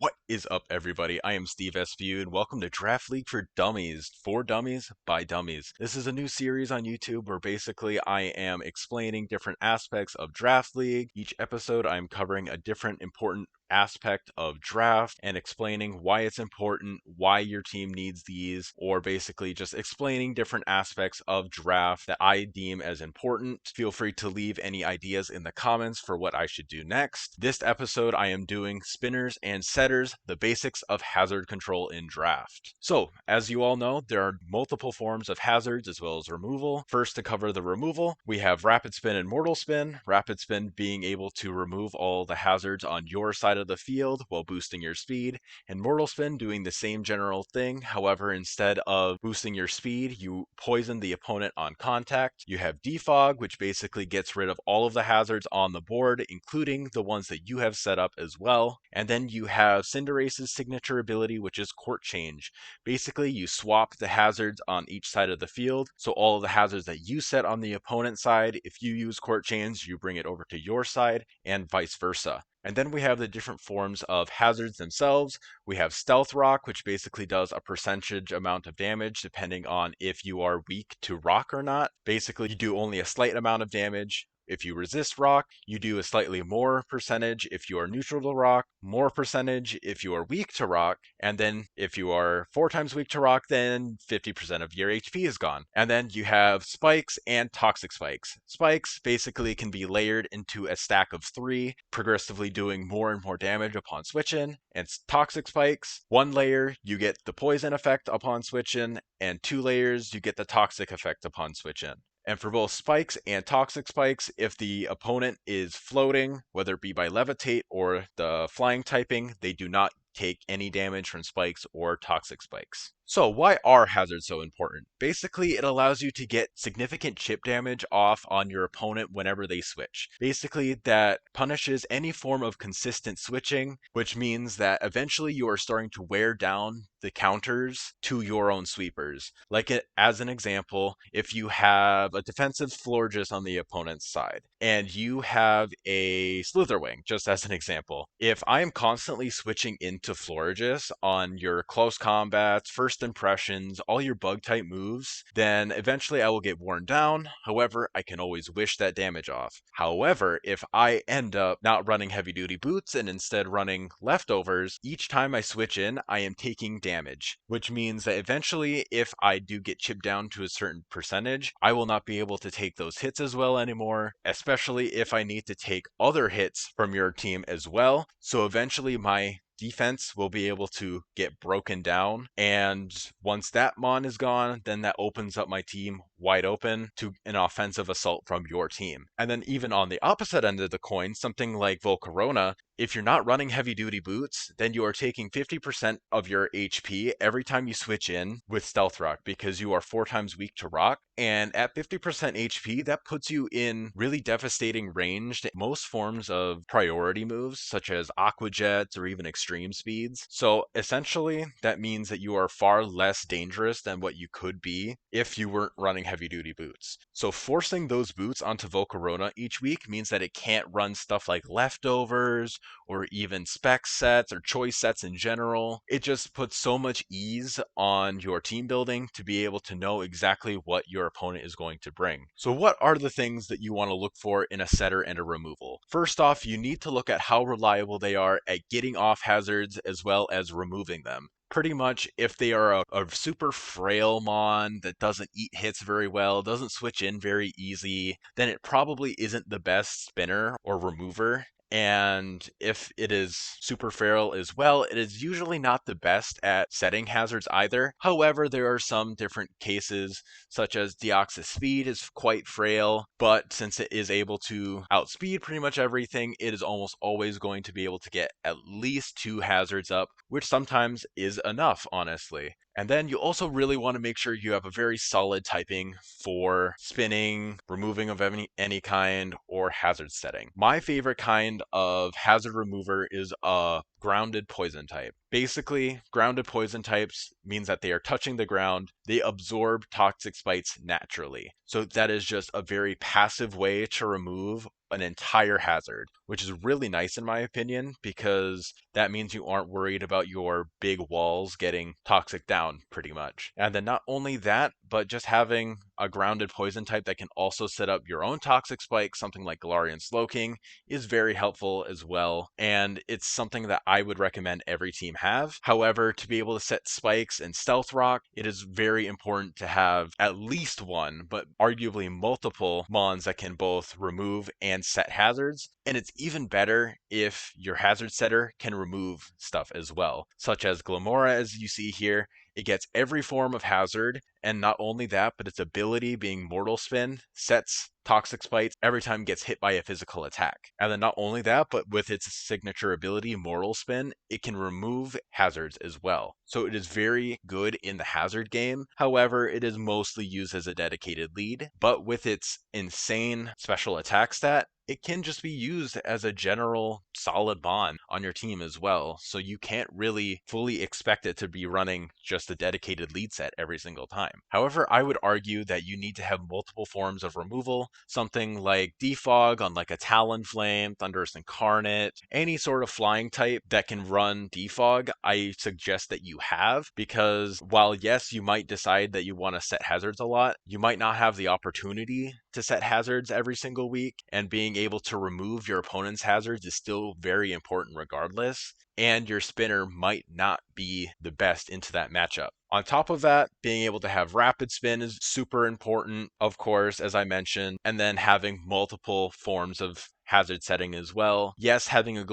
What is up, everybody? I am Steve SVU, and welcome to Draft League for Dummies, for Dummies, by Dummies. This is a new series on YouTube where basically I am explaining different aspects of Draft League. Each episode, I'm covering a different important aspect of draft and explaining why it's important, why your team needs these, or basically just explaining different aspects of draft that I deem as important. Feel free to leave any ideas in the comments for what I should do next. This episode, I am doing spinners and setters, the basics of hazard control in draft. So, as you all know, there are multiple forms of hazards as well as removal. First, to cover the removal, we have rapid spin and mortal spin. Rapid spin being able to remove all the hazards on your side of the field while boosting your speed, and mortal spin doing the same general thing. However, instead of boosting your speed, you poison the opponent on contact. You have defog, which basically gets rid of all of the hazards on the board, including the ones that you have set up as well. And then you have Cinderace's signature ability, which is court change. Basically, you swap the hazards on each side of the field, so all of the hazards that you set on the opponent's side, if you use court change, you bring it over to your side, and vice versa. And then we have the different forms of hazards themselves. We have Stealth Rock, which basically does a percentage amount of damage depending on if you are weak to rock or not. Basically, you do only a slight amount of damage. If you resist rock, you do a slightly more percentage if you are neutral to rock, more percentage if you are weak to rock, and then if you are 4 times weak to rock, then 50% of your HP is gone. And then you have spikes and toxic spikes. Spikes basically can be layered into a stack of 3, progressively doing more and more damage upon switch-in. And toxic spikes, 1 layer, you get the poison effect upon switch-in, and 2 layers, you get the toxic effect upon switch-in. And for both spikes and toxic spikes, if the opponent is floating, whether it be by levitate or the flying typing, they do not take any damage from spikes or toxic spikes. So why are hazards so important? Basically, it allows you to get significant chip damage off on your opponent whenever they switch. Basically, that punishes any form of consistent switching, which means that eventually you are starting to wear down the counters to your own sweepers. Like as an example, if you have a defensive Florges on the opponent's side and you have a Slitherwing, just as an example, if I am constantly switching into Florges on your close combats, first impressions, all your bug type moves, then eventually I will get worn down. However, I can always wish that damage off. However, if I end up not running heavy duty boots and instead running leftovers, each time I switch in, I am taking damage, which means that eventually if I do get chipped down to a certain percentage, I will not be able to take those hits as well anymore, especially if I need to take other hits from your team as well. So eventually my defense will be able to get broken down, and once that mon is gone, then that opens up my team wide open to an offensive assault from your team. And then even on the opposite end of the coin, something like Volcarona, if you're not running heavy duty boots, then you are taking 50% of your HP every time you switch in with Stealth Rock because you are 4 times weak to rock. And at 50% HP, that puts you in really devastating range to most forms of priority moves, such as Aqua Jets or even extreme speeds. So essentially, that means that you are far less dangerous than what you could be if you weren't running heavy duty boots. So forcing those boots onto Volcarona each week means that it can't run stuff like leftovers or even spec sets or choice sets in general. It just puts so much ease on your team building to be able to know exactly what your opponent is going to bring. So what are the things that you want to look for in a setter and a removal? First off, you need to look at how reliable they are at getting off hazards as well as removing them. Pretty much, if they are a super frail mon that doesn't eat hits very well, doesn't switch in very easy, then it probably isn't the best spinner or remover. And if it is super feral as well, it is usually not the best at setting hazards either. However, there are some different cases, such as Deoxys Speed is quite frail, but since it is able to outspeed pretty much everything, it is almost always going to be able to get at least 2 hazards up, which sometimes is enough, honestly. And then you also really want to make sure you have a very solid typing for spinning, removing of any kind, or hazard setting. My favorite kind of hazard remover is a grounded poison type. Basically, grounded poison types means that they are touching the ground, they absorb toxic spikes naturally. So that is just a very passive way to remove an entire hazard, which is really nice in my opinion because that means you aren't worried about your big walls getting toxic down pretty much. And then not only that, but just having a grounded poison type that can also set up your own toxic spike, something like Galarian Slowking, is very helpful as well. And it's something that I would recommend every team have. However, to be able to set spikes and Stealth Rock, it is very important to have at least one, but arguably multiple mons that can both remove and set hazards. And it's even better if your hazard setter can remove stuff as well, such as Glamora, as you see here. It gets every form of hazard, and not only that, but its ability, being Mortal Spin, sets toxic spikes every time it gets hit by a physical attack. And then not only that, but with its signature ability, Mortal Spin, it can remove hazards as well. So it is very good in the hazard game. However, it is mostly used as a dedicated lead, but with its insane special attack stat, it can just be used as a general solid bond on your team as well. So you can't really fully expect it to be running just a dedicated lead set every single time. However, I would argue that you need to have multiple forms of removal, something like Defog on like a Talonflame, Thunderous Incarnate, any sort of flying type that can run Defog, I suggest that you have, because while yes, you might decide that you want to set hazards a lot, you might not have the opportunity to set hazards every single week, and being able to remove your opponent's hazards is still very important regardless, and your spinner might not be the best into that matchup. On top of that, being able to have rapid spin is super important, of course, as I mentioned, and then having multiple forms of hazard setting as well. Yes, having a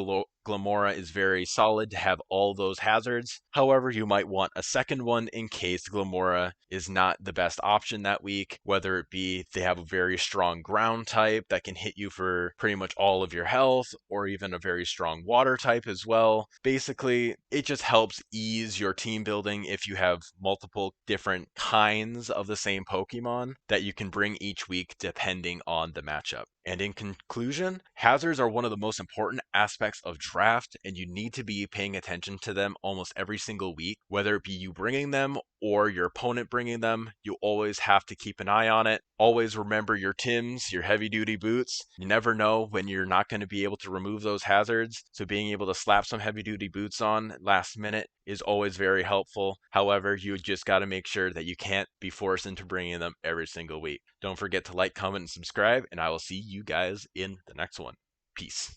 Glamora is very solid to have all those hazards. However, you might want a second one in case Glamora is not the best option that week, whether it be they have a very strong ground type that can hit you for pretty much all of your health, or even a very strong water type as well. Basically, it just helps ease your team building if you have multiple different kinds of the same Pokemon that you can bring each week depending on the matchup. And in conclusion, hazards are one of the most important aspects of draft, and you need to be paying attention to them almost every single week, whether it be you bringing them or your opponent bringing them. You always have to keep an eye on it. Always remember your Tims, your heavy duty boots. You never know when you're not going to be able to remove those hazards, so being able to slap some heavy duty boots on last minute is always very helpful. However, you just got to make sure that you can't be forced into bringing them every single week. Don't forget to like, comment, and subscribe, and I will see you guys in the next one. Peace.